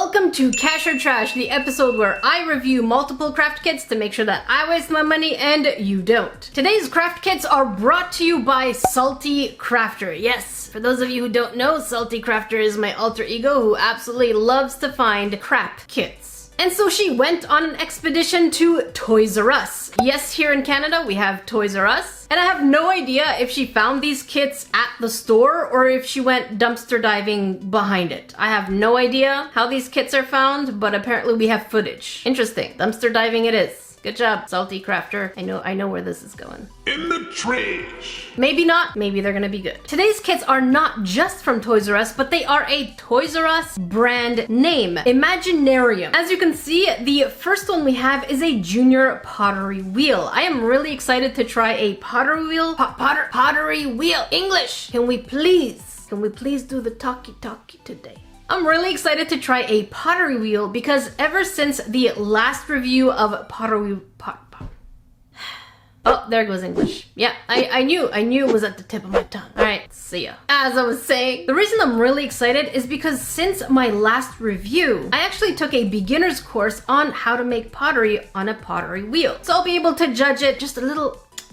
Welcome to Cash or Trash, the episode where I review multiple craft kits to make sure that I waste my money and you don't. Today's craft kits are brought to you by Salty Crafter. Yes, for those of you who don't know, Salty Crafter is my alter ego who absolutely loves to find crap kits. And so she went on an expedition to ToysRus. Yes, here in Canada we have ToysRus. And I have no idea if she found these kits at the store or if she went dumpster diving behind it. I have no idea how these kits are found, but apparently we have footage. Interesting. Dumpster diving it is. Good job, Salty Crafter. I know where this is going. In the trash. Maybe not, maybe they're gonna be good. Today's kits are not just from ToysRus, but they are a ToysRus brand name, Imaginarium. As you can see, the first one we have is a junior pottery wheel. I am really excited to try a pottery wheel. Pottery wheel. English. Can we please do the talkie today? I'm really excited to try a pottery wheel because ever since the last review of pottery Oh, there goes English. Yeah, I knew it was at the tip of my tongue. All right, see ya. As I was saying, the reason I'm really excited is because since my last review, I actually took a beginner's course on how to make pottery on a pottery wheel. So I'll be able to judge it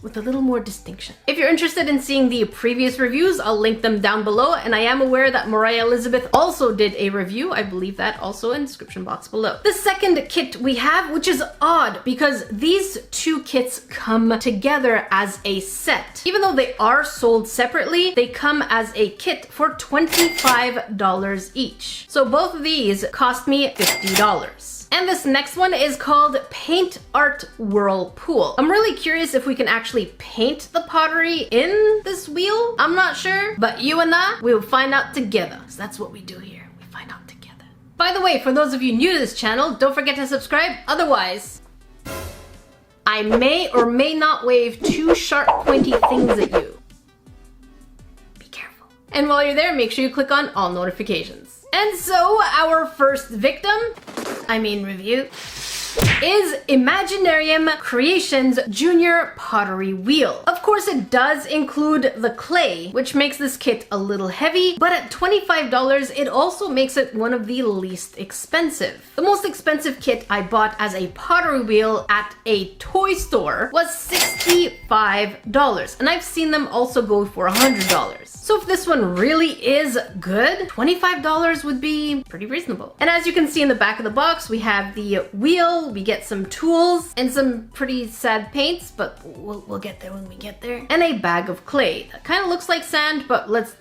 with a little more distinction. If you're interested in seeing the previous reviews, I'll link them down below, and I am aware that Mariah Elizabeth also did a review. I believe that also in the description box below. The second kit we have, which is odd because these two kits come together as a set. Even though they are sold separately, they come as a kit for $25 each. So both of these cost me $50. And this next one is called Paint Art Whirlpool. I'm really curious if we can actually paint the pottery in this wheel. I'm not sure, but you and I, we will find out together. So that's what we do here. We find out together. By the way, for those of you new to this channel, don't forget to subscribe. Otherwise, I may or may not wave two sharp, pointy things at you. Be careful. And while you're there, make sure you click on all notifications. And so our first review is Imaginarium Creations Junior Pottery Wheel. Of course, it does include the clay, which makes this kit a little heavy, but at $25, it also makes it one of the least expensive. The most expensive kit I bought as a pottery wheel at a toy store was $65, and I've seen them also go for $100. So if this one really is good, $25 would be pretty reasonable. And as you can see in the back of the box, we have the wheel, we get some tools, and some pretty sad paints, but we'll get there when we get there. And a bag of clay. That kind of looks like sand, but let's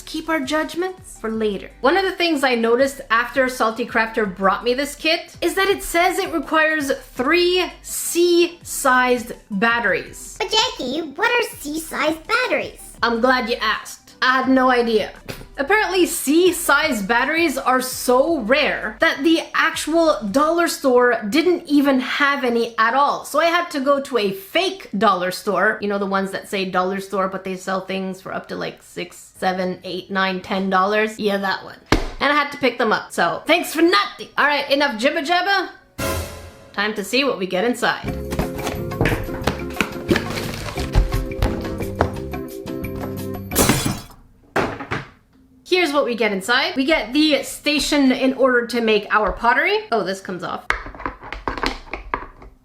keep our judgments for later. One of the things I noticed after Salty Crafter brought me this kit is that it says it requires 3 C-sized batteries. But Jackie, what are C-sized batteries? I'm glad you asked. I had no idea. Apparently, C-sized batteries are so rare that the actual dollar store didn't even have any at all. So I had to go to a fake dollar store. You know, the ones that say dollar store, but they sell things for up to like $6, $7, $8, $9, $10. Yeah, that one. And I had to pick them up. So thanks for nothing. All right, enough jibba jabba. Time to see what we get inside. Here's what we get inside. We get the station in order to make our pottery. Oh, this comes off.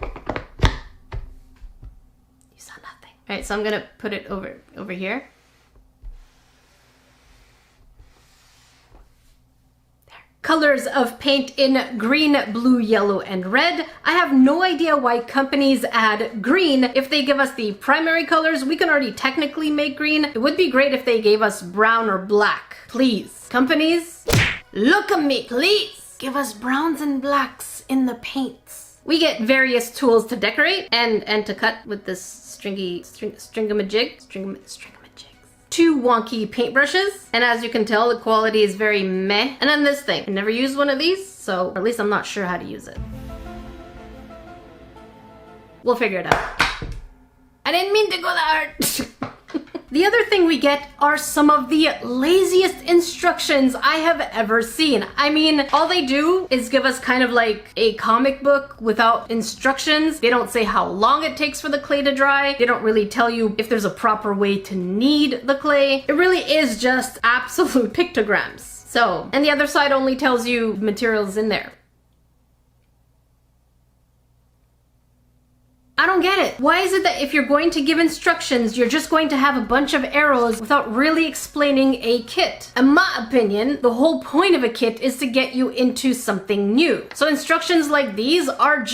You saw nothing. All right, so I'm gonna put it over here. Colors of paint in green, blue, yellow, and red. I have no idea why companies add green. If they give us the primary colors, we can already technically make green. It would be great if they gave us brown or black. Please, companies, look at me, please. Give us browns and blacks in the paints. We get various tools to decorate and to cut with this stringamajig. 2 wonky paintbrushes, and as you can tell, the quality is very meh. And then this thing. I never used one of these, so at least I'm not sure how to use it. We'll figure it out. I didn't mean to go that hard. The other thing we get are some of the laziest instructions I have ever seen. I mean, all they do is give us kind of like a comic book without instructions. They don't say how long it takes for the clay to dry. They don't really tell you if there's a proper way to knead the clay. It really is just absolute pictograms. So, and the other side only tells you materials in there. I don't get it. Why is it that if you're going to give instructions, you're just going to have a bunch of arrows without really explaining a kit? In my opinion, the whole point of a kit is to get you into something new. So instructions like these are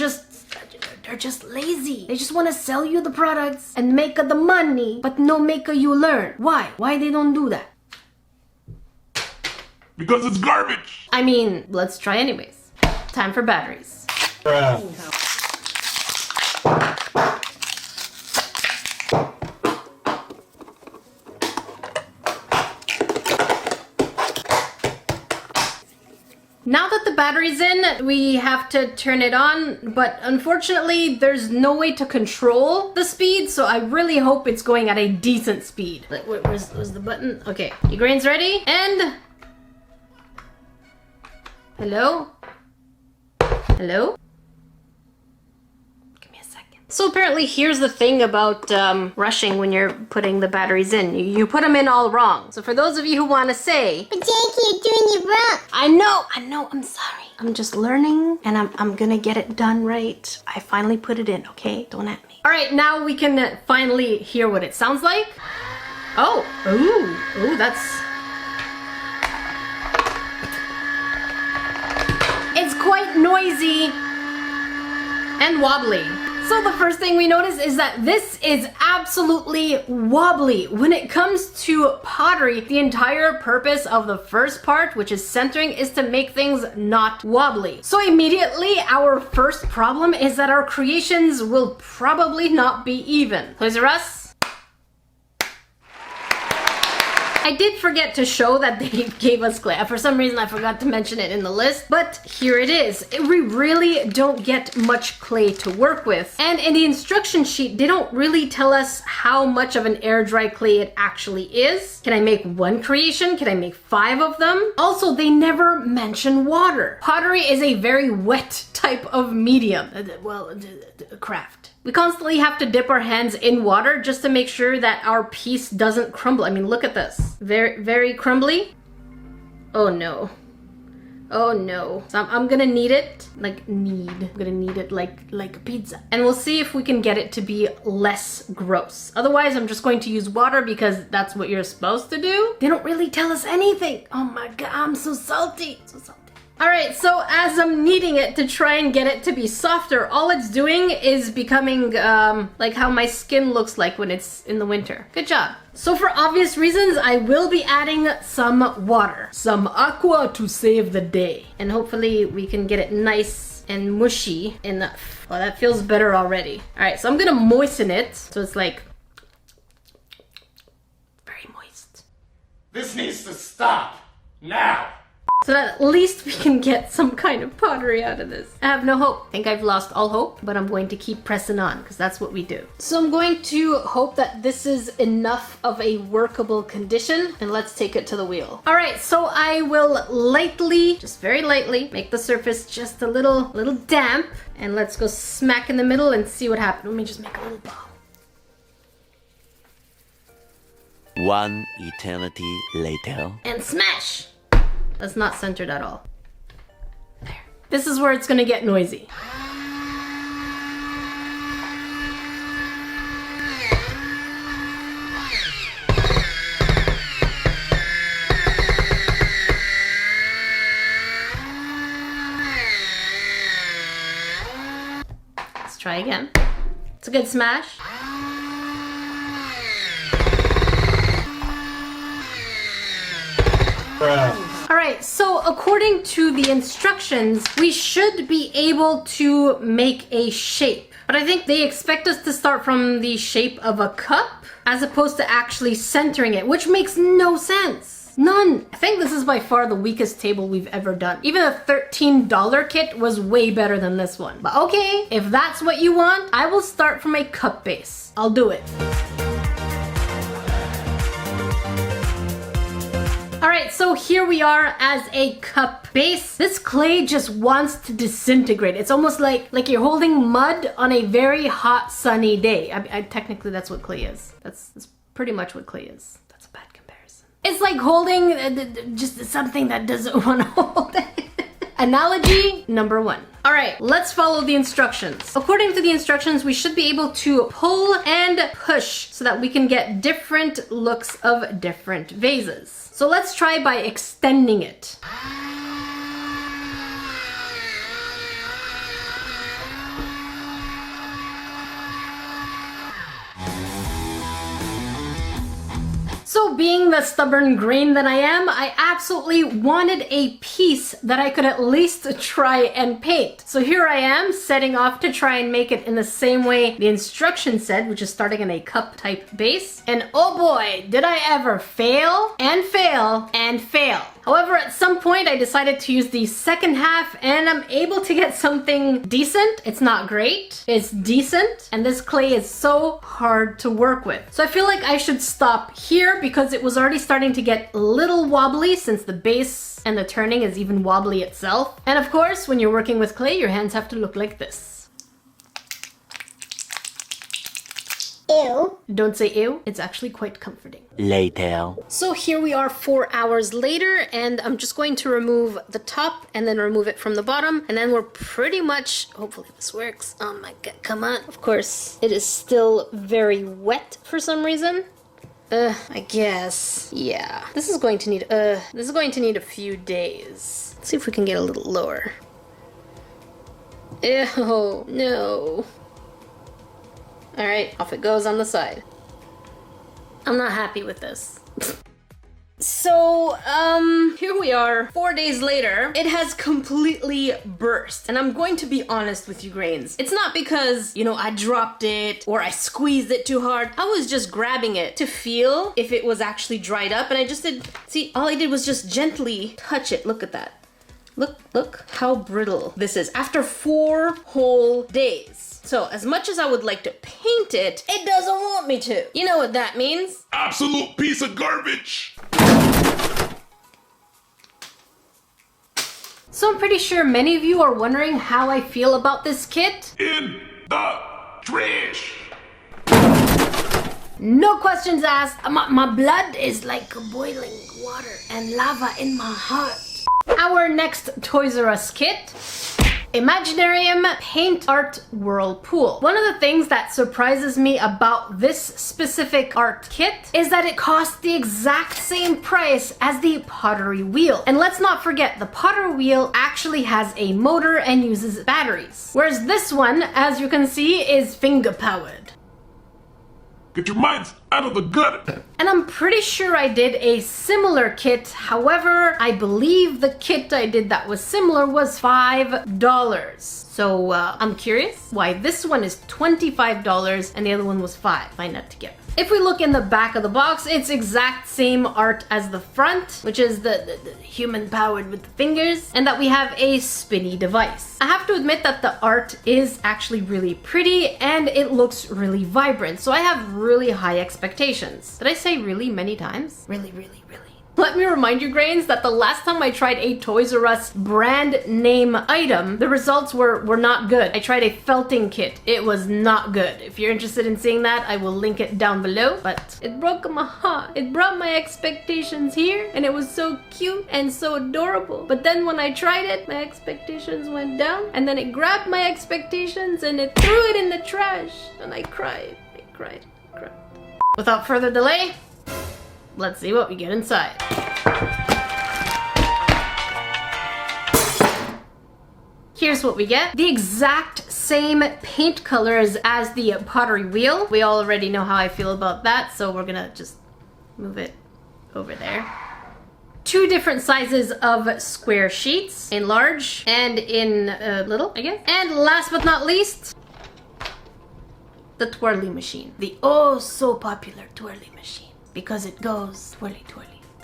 they're just lazy. They just want to sell you the products and make the money, but no make you learn. Why? Why they don't do that? Because it's garbage. I mean, let's try anyways. Time for batteries. Now that the battery's in, we have to turn it on, but unfortunately there's no way to control the speed, so I really hope it's going at a decent speed. Where's the button? Okay, your grain's ready, and... Hello? Hello? Give me a second. So apparently here's the thing about rushing when you're putting the batteries in. You put them in all wrong. So for those of you who want to say... But Jackie, you're doing it wrong. I know, I'm sorry. I'm just learning and I'm gonna get it done right. I finally put it in, okay? Don't at me. All right, now we can finally hear what it sounds like. Oh, ooh, that's... It's quite noisy and wobbly. So the first thing we notice is that this is absolutely wobbly. When it comes to pottery, the entire purpose of the first part, which is centering, is to make things not wobbly. So immediately, our first problem is that our creations will probably not be even. ToysRus? I did forget to show that they gave us clay. For some reason, I forgot to mention it in the list, but here it is. We really don't get much clay to work with. And in the instruction sheet, they don't really tell us how much of an air dry clay it actually is. Can I make one creation? Can I make 5 of them? Also, they never mention water. Pottery is a very wet type of medium. Craft. We constantly have to dip our hands in water just to make sure that our piece doesn't crumble. I mean, look at this. Very, very crumbly. Oh no. Oh no. So I'm gonna knead it, I'm gonna knead it like a pizza. And we'll see if we can get it to be less gross. Otherwise, I'm just going to use water because that's what you're supposed to do. They don't really tell us anything. Oh my God, I'm so salty. So salty. All right, so as I'm kneading it to try and get it to be softer, all it's doing is becoming like how my skin looks like when it's in the winter. Good job. So for obvious reasons, I will be adding some water, some aqua to save the day. And hopefully we can get it nice and mushy enough. Oh, that feels better already. All right, so I'm gonna moisten it. So it's like very moist. This needs to stop now. So that at least we can get some kind of pottery out of this. I have no hope. I think I've lost all hope, but I'm going to keep pressing on because that's what we do. So I'm going to hope that this is enough of a workable condition, and let's take it to the wheel. All right, so I will lightly, just very lightly, make the surface just a little damp, and let's go smack in the middle and see what happens. Let me just make a little ball. One eternity later. And smash! That's not centered at all. There. This is where it's gonna get noisy. Let's try again. It's a good smash. All right, so according to the instructions, we should be able to make a shape. But I think they expect us to start from the shape of a cup as opposed to actually centering it, which makes no sense. None. I think this is by far the weakest table we've ever done. Even a $13 kit was way better than this one. But okay, if that's what you want, I will start from a cup base. I'll do it. All right, so here we are as a cup base. This clay just wants to disintegrate. It's almost like you're holding mud on a very hot, sunny day. Technically, that's what clay is. That's pretty much what clay is. That's a bad comparison. It's like holding just something that doesn't want to hold it. Analogy number 1. All right, let's follow the instructions. According to the instructions, we should be able to pull and push so that we can get different looks of different vases. So let's try by extending it. So being the stubborn grain that I am, I absolutely wanted a piece that I could at least try and paint. So here I am setting off to try and make it in the same way the instruction said, which is starting in a cup type base. And oh boy, did I ever fail and fail and fail. However, at some point I decided to use the second half and I'm able to get something decent. It's not great, it's decent. And this clay is so hard to work with. So I feel like I should stop here because it was already starting to get a little wobbly since the base and the turning is even wobbly itself. And of course, when you're working with clay, your hands have to look like this. Ew. Don't say ew, it's actually quite comforting. Later. So here we are 4 hours later, and I'm just going to remove the top and then remove it from the bottom, and then we're pretty much, hopefully this works. Oh my god, come on. Of course, it is still very wet for some reason. I guess. Yeah. This is going to need a few days. Let's see if we can get a little lower. Ew, no. Alright, off it goes on the side. I'm not happy with this. So, here we are, 4 days later. It has completely burst. And I'm going to be honest with you, grains. It's not because, you know, I dropped it or I squeezed it too hard. I was just grabbing it to feel if it was actually dried up. And I just did, see, all I did was just gently touch it. Look at that. Look how brittle this is after 4 whole days. So as much as I would like to paint it, it doesn't want me to. You know what that means? Absolute piece of garbage. So I'm pretty sure many of you are wondering how I feel about this kit. In the trash. No questions asked. My blood is like boiling water and lava in my heart. Our next ToysRus kit. Imaginarium Paint Art Whirlpool. One of the things that surprises me about this specific art kit is that it costs the exact same price as the Pottery Wheel. And let's not forget, the Pottery Wheel actually has a motor and uses batteries. Whereas this one, as you can see, is finger powered. Get your minds out of the gutter. And I'm pretty sure I did a similar kit. However, I believe the kit I did that was similar was $5. So I'm curious why this one is $25 and the other one was $5. Find out together. If we look in the back of the box, it's exact same art as the front, which is the human powered with the fingers, and that we have a spinny device. I have to admit that the art is actually really pretty and it looks really vibrant, so I have really high expectations. Did I say really many times? Really. Let me remind you, grains, that the last time I tried a ToysRus brand name item, the results were not good. I tried a felting kit. It was not good. If you're interested in seeing that, I will link it down below. But it broke my heart. It brought my expectations here, and it was so cute and so adorable. But then when I tried it, my expectations went down, and then it grabbed my expectations and it threw it in the trash. And I cried. I cried. Without further delay, let's see what we get inside. Here's what we get. The exact same paint colors as the Pottery Wheel. We already know how I feel about that, so we're gonna just move it over there. 2 different sizes of square sheets, in large and in little, I guess. And last but not least, the twirly machine. The oh so popular twirly machine. Because it goes twirly.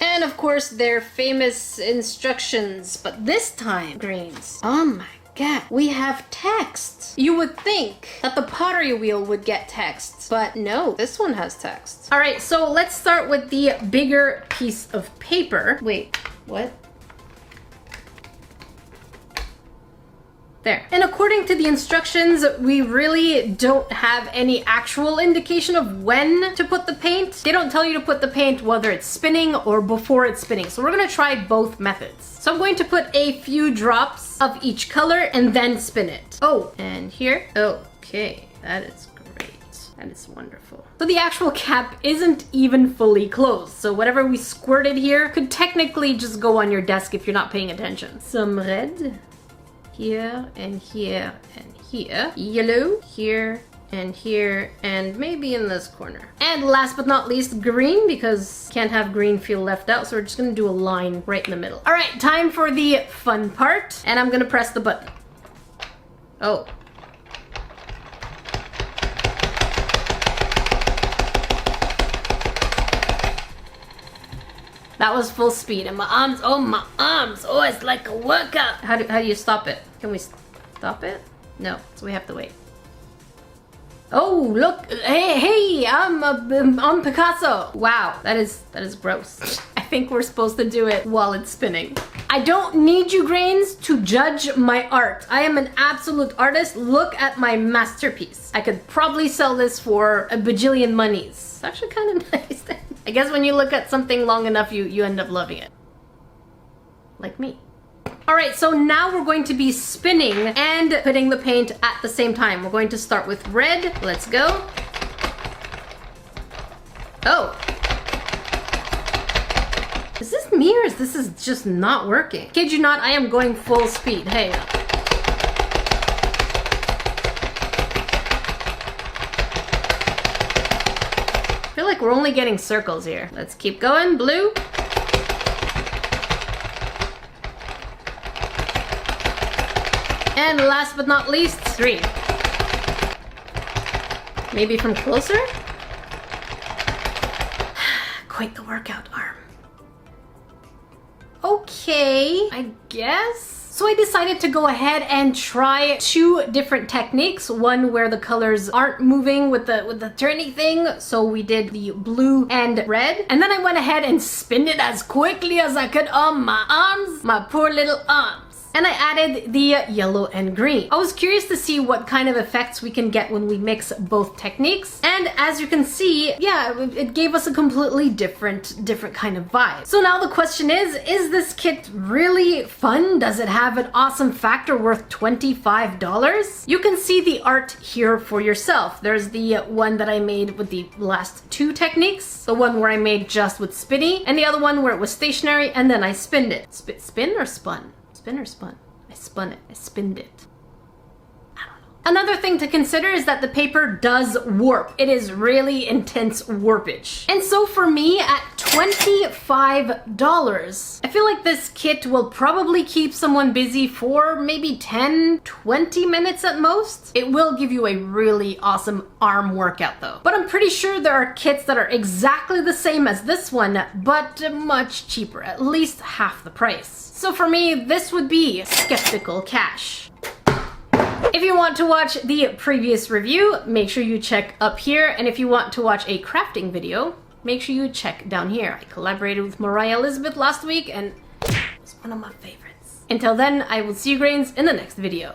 And of course their famous instructions, but this time, grains, oh my god, we have text. You would think that the Pottery Wheel would get text, but no, this one has text. All right, so let's start with the bigger piece of paper. Wait, what? There. And according to the instructions, we really don't have any actual indication of when to put the paint. They don't tell you to put the paint whether it's spinning or before it's spinning. So we're gonna try both methods. So I'm going to put a few drops of each color and then spin it. Oh, and here. Okay, that is great. That is wonderful. So the actual cap isn't even fully closed. So whatever we squirted here could technically just go on your desk if you're not paying attention. Some red. Here and here and here. Yellow here and here and maybe in this corner. And last but not least, green, because can't have green feel left out, so we're just gonna do a line right in the middle. All right, time for the fun part, and I'm gonna press the button. Oh. That was full speed, and my arms, oh, it's like a workout. How do you stop it? Can we stop it? No, so we have to wait. Oh, look, hey, I'm Picasso. Wow, that is gross. I think we're supposed to do it while it's spinning. I don't need you grains to judge my art. I am an absolute artist. Look at my masterpiece. I could probably sell this for a bajillion monies. It's actually kind of nice. I guess when you look at something long enough, you end up loving it. Like me. All right, so now we're going to be spinning and putting the paint at the same time. We're going to start with red. Let's go. Oh. Is this me or is this just not working? Kid you not, I am going full speed. Hey. I feel like we're only getting circles here. Let's keep going. Blue. And last but not least, green. Maybe from closer? Quite the workout, arm. Okay, I guess. So I decided to go ahead and try two different techniques. One where the colors aren't moving with the turny thing. So we did the blue and red. And then I went ahead and spun it as quickly as I could on my arms, my poor little arms. And I added the yellow and green. I was curious to see what kind of effects we can get when we mix both techniques. And as you can see, yeah, it gave us a completely different kind of vibe. So now the question is this kit really fun? Does it have an awesome factor worth $25? You can see the art here for yourself. There's the one that I made with the last two techniques. The one where I made just with spinny, and the other one where it was stationary, and then I spinned it. Spin or spun? Spin or spun? I spun it. I spinned it. I don't know. Another thing to consider is that the paper does warp. It is really intense warpage. And so for me, at $25, I feel like this kit will probably keep someone busy for maybe 10-20 minutes at most. It will give you a really awesome arm workout though. But I'm pretty sure there are kits that are exactly the same as this one, but much cheaper, at least half the price. So for me, this would be skeptical cash. If you want to watch the previous review, make sure you check up here. And if you want to watch a crafting video, make sure you check down here. I collaborated with Mariah Elizabeth last week and it's one of my favorites. Until then, I will see you grains in the next video.